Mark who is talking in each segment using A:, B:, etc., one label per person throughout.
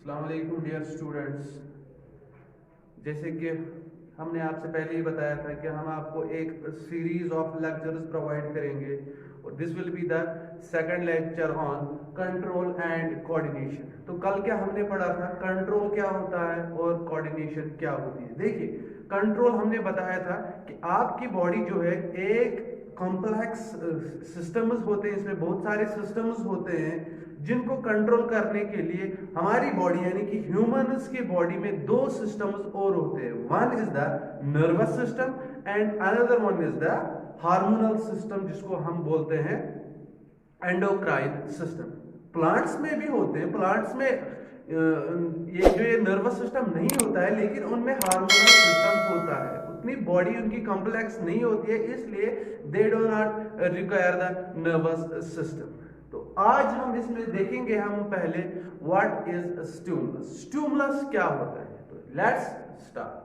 A: अस्सलाम वालेकुम dear students. जैसे कि हमने आपसे पहले ही बताया था कि हम आपको एक सीरीज ऑफ लेक्चर्स प्रोवाइड करेंगे और this will be the second lecture on control and coordination. तो कल क्या हमने पढ़ा था, कंट्रोल क्या होता है और कोऑर्डिनेशन क्या होती है। देखिए, कंट्रोल हमने बताया था कि आपकी बॉडी जो है एक कॉम्प्लेक्स सिस्टम्स होते हैं, इसमें बहुत सारे सिस्टम्स होते हैं जिनको कंट्रोल करने के लिए हमारी बॉडी यानी कि ह्यूमंस की बॉडी में दो सिस्टम्स और होते हैं। One is the nervous system and another one is the hormonal system, जिसको हम बोलते हैं एंडोक्राइन सिस्टम। प्लांट्स में भी होते हैं, प्लांट्स में ये नर्वस सिस्टम नहीं होता है, लेकिन उनमें हार्मोनल सिस्टम होता है। उतनी बॉडी उनकी कॉम्प्लेक्स नहीं होती है, इसलिए they do not require the nervous system. तो आज हम इसमें देखेंगे हम पहले व्हाट इज स्टिमुलस। स्टिमुलस क्या होता है, तो लेट्स स्टार्ट।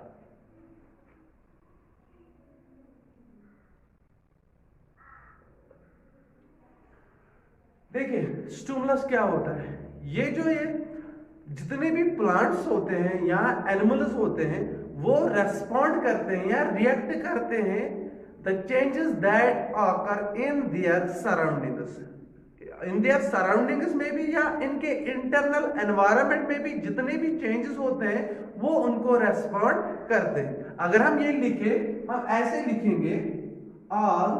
A: देखिए, स्टिमुलस क्या होता है। ये जितने भी प्लांट्स होते हैं या एनिमल्स होते हैं वो रेस्पॉन्ड करते हैं या रिएक्ट करते हैं the changes that occur in their surroundings. In their surroundings में भी या इनके इंटरनल एनवायरनमेंट में भी जितने भी चेंजेस होते हैं वो उनको रेस्पॉन्ड करते हैं। अगर हम ये लिखे, हम ऐसे लिखेंगे, ऑल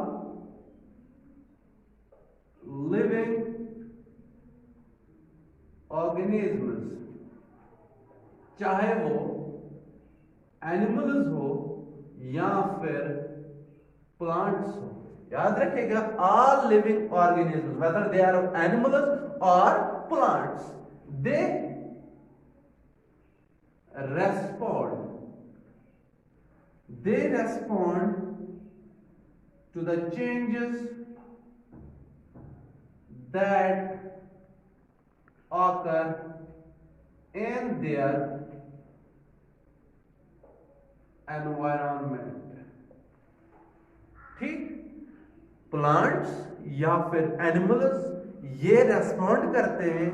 A: लिविंग ऑर्गेनिजम्स, चाहे वो एनिमल्स हो या फिर प्लांट्स हो। याद रखिएगा, all living organisms whether they are animals और plants, they respond to the changes that occur in their environment। ठीक, प्लांट्स या फिर एनिमल्स ये रेस्पॉन्ड करते हैं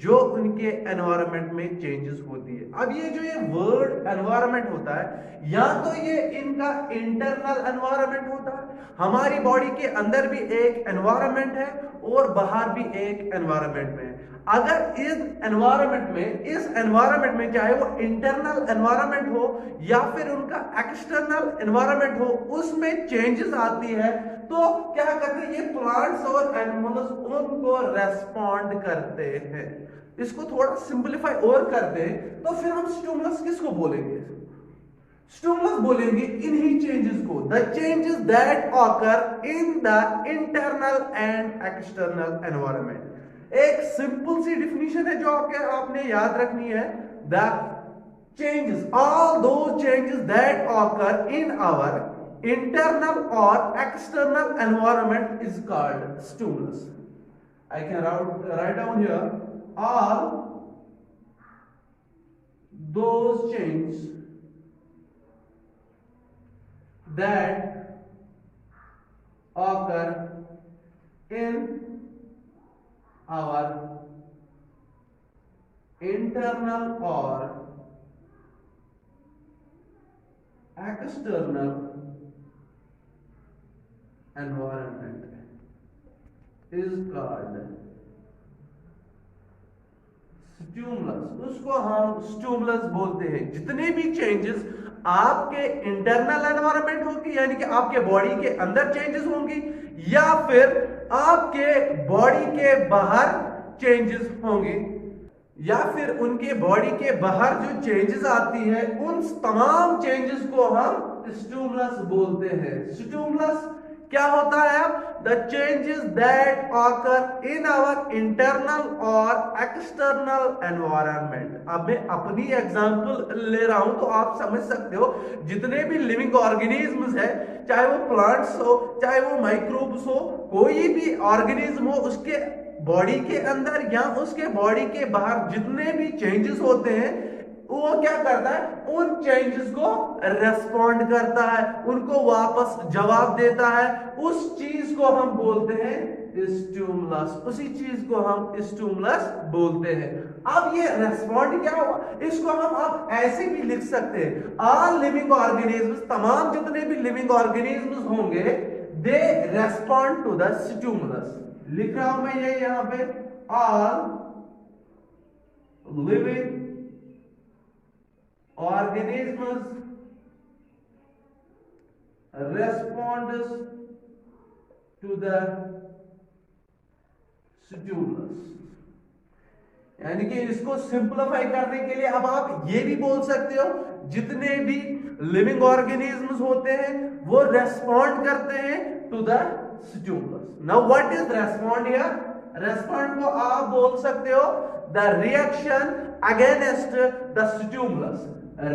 A: जो उनके एनवायरनमेंट में चेंजेस होती है। अब ये वर्ड एनवायरनमेंट होता है, या तो ये इनका इंटरनल एनवायरनमेंट होता है, हमारी बॉडी के अंदर भी एक एनवायरनमेंट है और बाहर भी एक एनवायरनमेंट है। अगर इस एनवायरनमेंट में चाहे वो इंटरनल एनवायरनमेंट हो या फिर उनका एक्सटर्नल एनवायरनमेंट हो, उसमें चेंजेस आती है, तो क्या करते हैं ये प्लांट्स और एनिमल्स उनको रेस्पॉन्ड करते हैं। इसको थोड़ा सिंपलीफाई और करते हैं तो फिर हम स्टिमुलस किसको बोलेंगे? स्टिमुलस बोलेंगे इन्हीं चेंजेस को, the changes that occur in the internal and external environment. एक सिंपल सी डिफिनीशन है जो आपने याद रखनी है, the changes, all those changes that occur in our internal or external environment is called stimulus. I can write down here, all those changes that occur in our internal or external environment is called stimulus। उसको हम stimulus बोलते हैं। जितने भी changes आपके internal environment होगी यानी कि आपके बॉडी के अंदर चेंजेस होंगी या फिर आपके बॉडी के बाहर चेंजेस होंगे या फिर उनके बॉडी के बाहर जो चेंजेस आती है उन तमाम चेंजेस को हम स्टिमुलस बोलते हैं। स्टिमुलस क्या होता है? The changes that occur in our internal और एक्सटर्नल एनवायरनमेंट। अब मैं अपनी एग्जांपल ले रहा हूं तो आप समझ सकते हो, जितने भी लिविंग ऑर्गेनिजम्स है, चाहे वो प्लांट्स हो चाहे वो माइक्रोब्स हो, कोई भी ऑर्गेनिज्म हो, उसके बॉडी के अंदर या उसके बॉडी के बाहर जितने भी चेंजेस होते हैं वो क्या करता है? उन चेंजेस को रेस्पॉन्ड करता है, उनको वापस जवाब देता है। उस चीज को हम बोलते हैं स्टिमुलस, उसी चीज को हम स्टिमुलस बोलते हैं। अब ये रेस्पॉन्ड क्या हुआ, इसको हम अब ऐसे भी लिख सकते हैं, ऑल लिविंग ऑर्गेनिजम्स, तमाम जितने भी लिविंग ऑर्गेनिजम्स होंगे, दे रेस्पॉन्ड टू द स्टिमुलस। लिख रहा हूं मैं ये यहां पे, all living organisms responds to the stimulus। यानी कि इसको सिंप्लीफाई करने के लिए अब आप ये भी बोल सकते हो, जितने भी लिविंग ऑर्गेनिजम्स होते हैं वो रेस्पॉन्ड करते हैं to the stimulus. Now what is respond here? Respond को आप बोल सकते हो the reaction against the stimulus,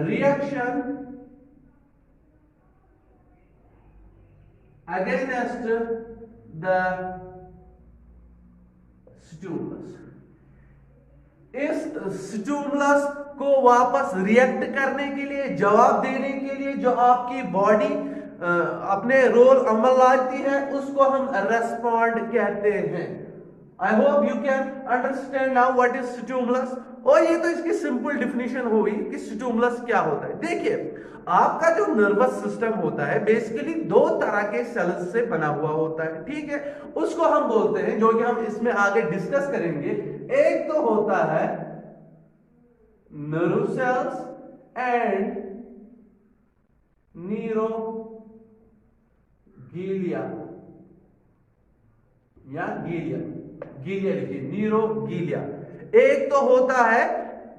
A: reaction against the stimulus। इस स्टिमुलस को वापस रिएक्ट करने के लिए, जवाब देने के लिए जो आपकी बॉडी अपने रोल अमल लाती है, उसको हम रेस्पॉन्ड कहते हैं। I hope you can understand now what is stimulus. और ये तो इसकी सिंपल डिफिनेशन हुई कि स्टिमुलस क्या होता है। देखिए, आपका जो नर्वस सिस्टम होता है बेसिकली दो तरह के सेल्स से बना हुआ होता है, ठीक है। उसको हम बोलते हैं, जो कि हम इसमें आगे डिस्कस करेंगे, एक तो होता है नर्व सेल्स एंड न्यूरोग्लिया, या गिलिया, गिलिया लिखिए, न्यूरोग्लिया। एक तो होता है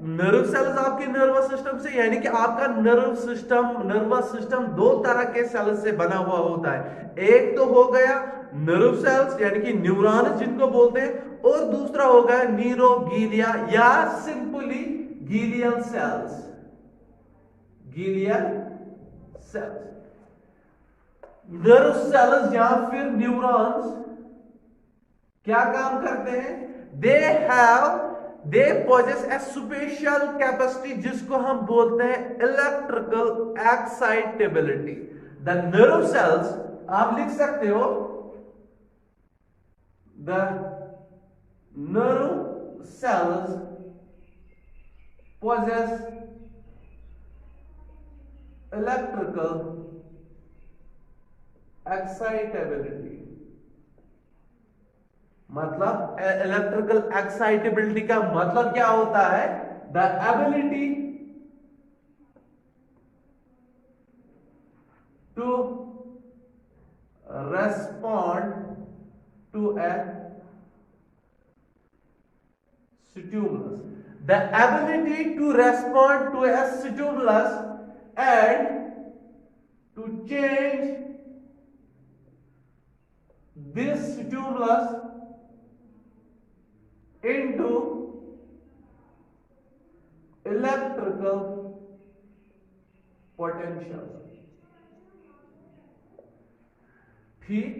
A: नर्व सेल्स आपके नर्वस सिस्टम से, यानी कि आपका नर्वस सिस्टम दो तरह के सेल्स से बना हुआ होता है। एक तो हो गया नर्व सेल्स यानी कि न्यूरॉन जिनको बोलते हैं, और दूसरा हो गया न्यूरोग्लिया या simply glial cells, glial cells. Nerve cells या फिर न्यूरॉन्स क्या काम करते हैं? They possess a special capacity जिसको हम बोलते हैं electrical excitability. The nerve cells, आप लिख सकते हो the nerve cells possess electrical excitability. मतलब इलेक्ट्रिकल एक्साइटेबिलिटी का मतलब क्या होता है? The ability to respond to a stimulus, the ability to respond to a stimulus and to change this stimulus into electrical potential। ठीक,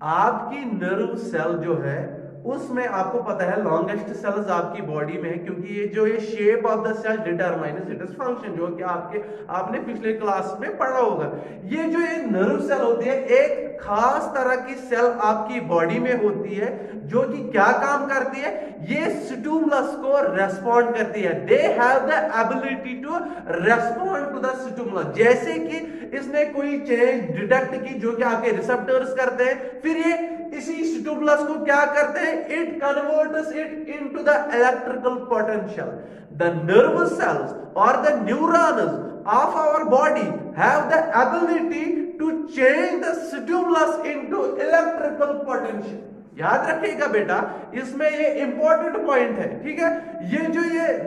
A: आपकी नर्व सेल जो है उसमें आपको पता है लॉन्गेस्ट सेल्स आपकी बॉडी में है, क्योंकि ये shape of the cell determines its function, जो कि आपने पिछले क्लास में पढ़ा होगा। ये नर्व सेल होती है, एक खास तरह की सेल आपकी बॉडी में होती है जो कि क्या काम करती है? ये स्टिमुलस को रेस्पॉन्ड करती है। They have the ability to respond to the stimulus. जैसे कि इसने कोई चेंज डिटेक्ट की जो कि आपके रिसेप्टर्स करते हैं, फिर ये इसी स्टिमुलस को क्या करते हैं? It converts it into the electrical potential. The nervous cells और the neurons of our body have the ability to change the stimulus into electrical potential। याद रखिएगा बेटा, इसमें ये इंपॉर्टेंट पॉइंट है, ठीक है। ये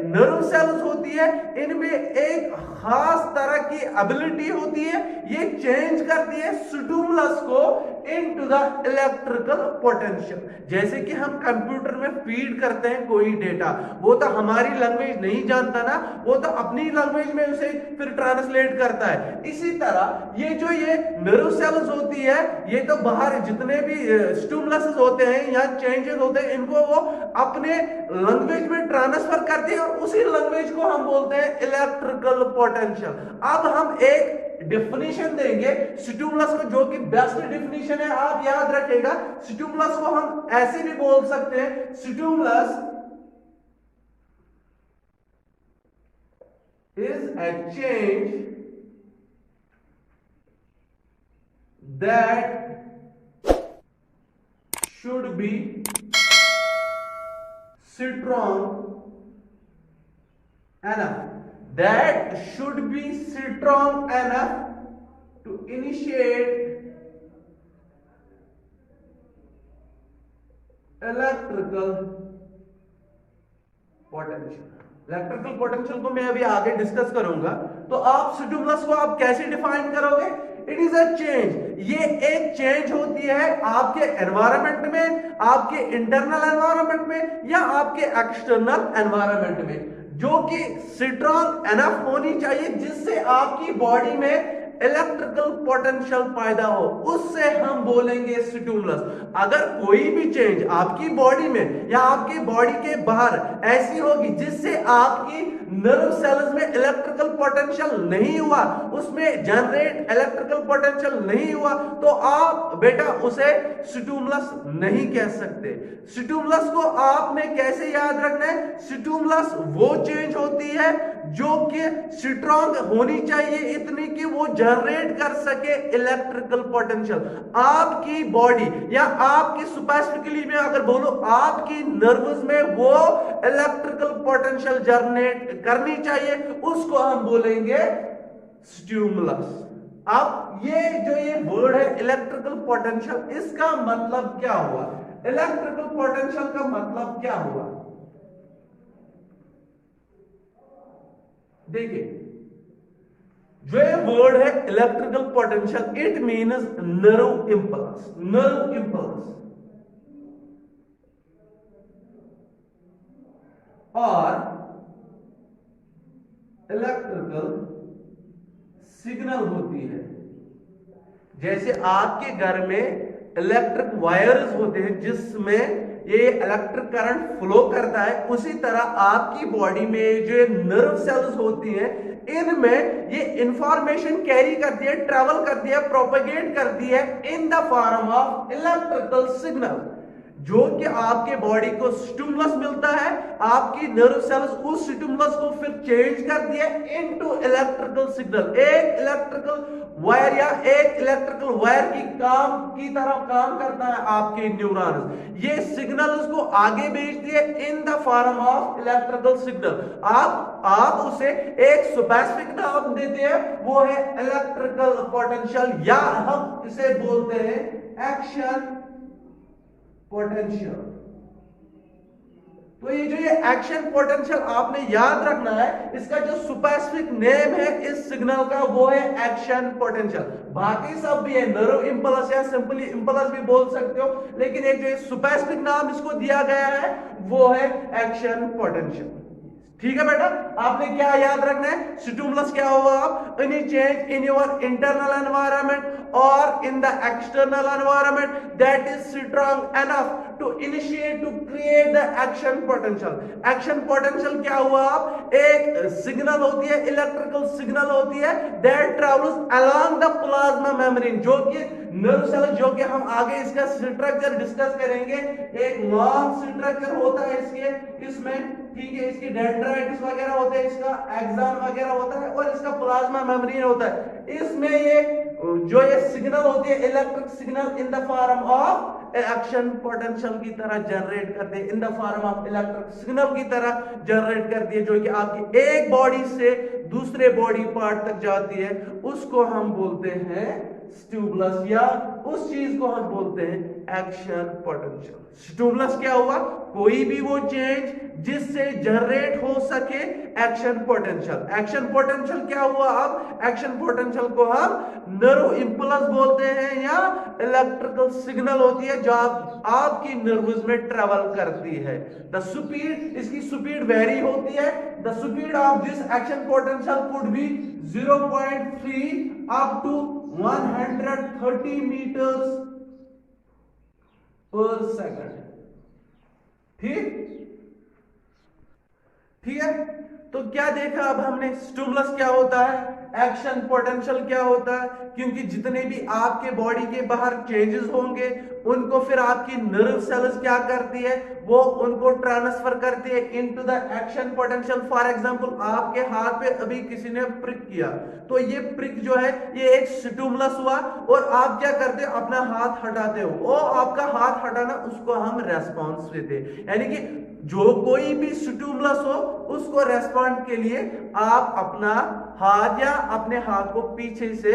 A: नर्व सेल्स होती है, इनमें एक खास तरह की एबिलिटी होती है, ये चेंज करती है स्टिमुलस को इनटू द इलेक्ट्रिकल पोटेंशियल। जैसे कि हम कंप्यूटर में फीड करते हैं कोई डेटा, वो तो हमारी लैंग्वेज नहीं जानता ना, वो तो अपनी लैंग्वेज में उसे फिर ट्रांसलेट करता है। इसी तरह ये नर्व सेल्स होती है, ये तो बाहर जितने भी स्टिमुलस होते हैं या चेंजेस होते हैं, इनको वो अपने लैंग्वेज में ट्रांसफर करते हैं और उसी लैंग्वेज को हम बोलते हैं इलेक्ट्रिकल पोटेंशियल। अब हम एक डेफिनेशन देंगे स्टिमुलस को, जो कि बेस्ट डेफिनेशन है, आप याद रखिएगा। स्टिमुलस को हम ऐसे भी बोल सकते हैं, stimulus is a change that should be strong enough, that should be strong enough to initiate electrical potential। Electrical potential को मैं अभी आगे डिस्कस करूंगा। तो आप स्टिमुलस को आप कैसे डिफाइन करोगे? इट इज अ चेंज, ये एक चेंज होती है आपके एनवायरनमेंट में, आपके इंटरनल एनवायरनमेंट में या आपके एक्सटर्नल एनवायरनमेंट में, जो कि स्ट्रॉन्ग एनफ होनी चाहिए जिससे आपकी बॉडी में इलेक्ट्रिकल पोटेंशियल पैदा हो, उससे हम बोलेंगे स्टिमुलस। अगर कोई भी चेंज आपकी बॉडी में या आपकी बॉडी के बाहर ऐसी होगी जिससे आपकी नर्व सेल्स में इलेक्ट्रिकल पोटेंशियल नहीं हुआ, उसमें जनरेट इलेक्ट्रिकल पोटेंशियल नहीं हुआ, तो आप बेटा उसे स्टिमुलस नहीं कह सकते। स्टिमुलस को आपने कैसे याद रखना है? स्टिमुलस वो चेंज होती है जो कि स्ट्रॉन्ग होनी चाहिए इतनी कि वो जनरेट कर सके इलेक्ट्रिकल पोटेंशियल। आपकी बॉडी या आपकी स्पेसिफिकली में अगर बोलो आपकी नर्व्स में वो इलेक्ट्रिकल पोटेंशियल जनरेट करनी चाहिए, उसको हम बोलेंगे स्टिमुलस। अब ये वर्ड है इलेक्ट्रिकल पोटेंशियल, इसका मतलब क्या हुआ? इलेक्ट्रिकल पोटेंशियल का मतलब क्या हुआ? देखिए, जो ये वर्ड है electrical potential, it means nerve impulse, nerve impulse और इलेक्ट्रिकल सिग्नल होती है। जैसे आपके घर में इलेक्ट्रिक वायर्स होते हैं जिसमें ये इलेक्ट्रिक करंट फ्लो करता है, उसी तरह आपकी बॉडी में जो नर्व सेल्स होती हैं, इनमें ये इंफॉर्मेशन कैरी करती है, ट्रेवल करती है, प्रोपेगेट करती है in the form of electrical signal, जो कि आपके बॉडी को स्टिमुलस मिलता है, आपकी नर्व सेल्स उस स्टिमुलस को फिर चेंज करती है इनटू इलेक्ट्रिकल सिग्नल। एक इलेक्ट्रिकल वायर या एक इलेक्ट्रिकल वायर की तरह काम करता है आपके न्यूरॉन्स, ये सिग्नल उसको आगे भेजती है in the form of electrical signal. आप उसे एक स्पेसिफिक नाम देते हैं, वो है इलेक्ट्रिकल पोटेंशियल, या हम इसे बोलते हैं एक्शन पोटेंशियल। तो ये एक्शन पोटेंशियल आपने याद रखना है, इसका जो स्पेसिफिक नेम है इस सिग्नल का वो है एक्शन पोटेंशियल। बाकी सब भी है, नर्व इंपल्स या सिंपली इंपल्स भी बोल सकते हो, लेकिन एक जो स्पेसिफिक नाम इसको दिया गया है वो है एक्शन पोटेंशियल। ठीक है बेटा, आपने क्या याद रखना है? स्टिमुलस क्या होगा? आप any change in your internal environment और in the external environment that is strong enough to initiate to create the action potential. Action potential क्या हुआ? आप एक सिग्नल होती है, इलेक्ट्रिकल सिग्नल होती है that travels along the plasma membrane, जो कि नर्व सेल, जो कि हम आगे इसका स्ट्रक्चर डिस्कस करेंगे। एक लॉन्ग स्ट्रक्चर होता है इसमें, ठीक है, इसकी डेंड्राइटिस वगैरह होते हैं, इसका एक्सॉन वगैरह होता है और इसका प्लाज्मा मेम्ब्रेन होता है। इसमें ये सिग्नल होती है electric signal in the form of action potential की तरह जनरेट करते हैं, in the form of electric signal की तरह जनरेट करती है, जो कि आपकी एक बॉडी से दूसरे बॉडी पार्ट तक जाती है, उसको हम बोलते हैं स्टिमुलस, या उस चीज को हम बोलते हैं एक्शन पोटेंशियल। स्टिमुलस क्या हुआ? कोई भी वो चेंज जिससे जनरेट हो सके एक्शन पोटेंशियल। एक्शन पोटेंशियल क्या हुआ? अब एक्शन पोटेंशियल को हम नर्व इंपल्स बोलते हैं या इलेक्ट्रिकल सिग्नल होती है जो आपकी नर्व्स में ट्रेवल करती है। द स्पीड, इसकी स्पीड वेरी होती है। The speed of this action potential could be 0.3 up to 130 metres per second. ठीक है, तो क्या देखा अब हमने? स्टिमुलस क्या होता है? एक्शन पोटेंशियल क्या होता है, क्योंकि जितने भी आपके बॉडी के बाहर चेंजेस होंगे उनको फिर आपकी नर्व सेल्स क्या करती है, वो उनको ट्रांसफर करती है into the action potential. For example आपके हाथ पे अभी किसी ने प्रिक किया, तो ये प्रिक जो है ये एक स्टिमुलस हुआ और आप क्या करते हो, अपना हाथ हटाते हो, वो आपका हाथ हटाना उसको हम रेस्पॉन्स देते हैं। यानी कि जो कोई भी स्टिमुलस हो उसको रेस्पॉन्ड के लिए आप अपना हाथ या अपने हाथ को पीछे से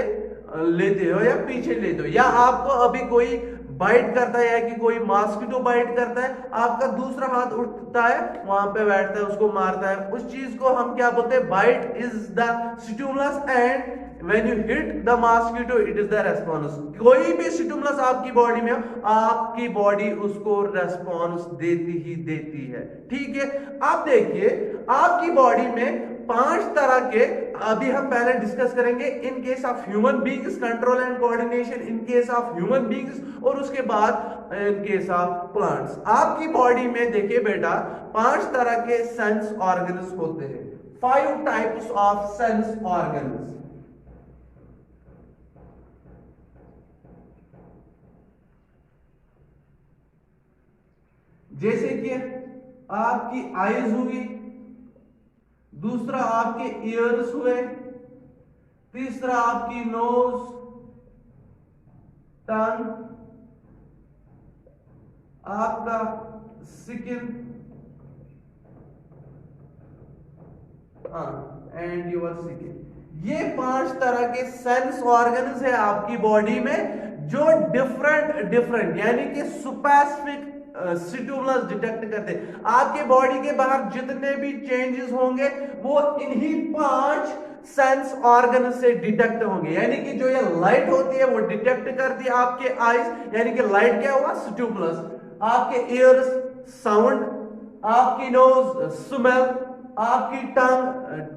A: लेते हो या पीछे लेते हो, या आपको अभी कोई बाइट करता है कि कोई मॉस्किटो बाइट करता है, आपका दूसरा हाथ उठता है वहां पे बैठता है उसको मारता है, उस चीज को हम क्या बोलते हैं, bite is the stimulus and when you hit the mosquito it is the response। कोई भी स्टिमुलस आपकी बॉडी में हो, आपकी बॉडी उसको रेस्पॉन्स देती ही देती है। ठीक है, अब देखिए आपकी बॉडी में 5 तरह के, अभी हम पहले डिस्कस करेंगे in case of human beings control and coordination, in case of human beings, और उसके बाद इन केस ऑफ प्लांट्स। आपकी बॉडी में देखिए बेटा 5 तरह के सेंस ऑर्गन्स होते हैं, 5 टाइप्स ऑफ सेंस ऑर्गन्स। जैसे कि आपकी आईज हुई, दूसरा आपके ईयर्स हुए, तीसरा आपकी नोज, टंग, आपका स्किन एंड योर स्किन। ये 5 तरह के सेंस ऑर्गन्स है आपकी बॉडी में जो डिफरेंट यानी कि स्पेसिफिक स्टिमुलस डिटेक्ट करते हैं। आपके बॉडी के बाहर जितने भी चेंजेस होंगे वो इन्हीं 5 सेंस ऑर्गन से डिटेक्ट होंगे। यानी कि जो ये लाइट होती है वो डिटेक्ट करती है आपके आईज, यानी कि लाइट क्या हुआ, स्टिमुलस, आपके ईयर्स साउंड, आपकी नोज स्मेल, आपकी टंग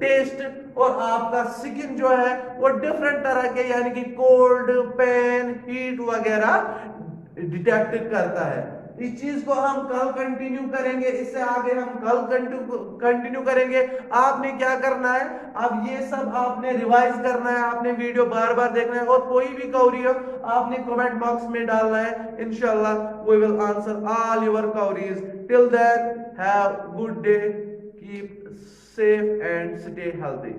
A: टेस्ट, और आपका स्किन जो है वो डिफरेंट तरह के यानी कि कोल्ड, पेन, हीट वगैरह डिटेक्ट करता है। इस चीज को हम कल कंटिन्यू करेंगे, इससे आगे हम कल कंटिन्यू करेंगे। आपने क्या करना है, अब ये सब आपने रिवाइज करना है, आपने वीडियो बार बार देखना है, और कोई भी क्वेरी हो आपने कमेंट बॉक्स में डालना है। इंशाल्लाह we will answer all your queries. Till then have good day, keep safe and stay healthy।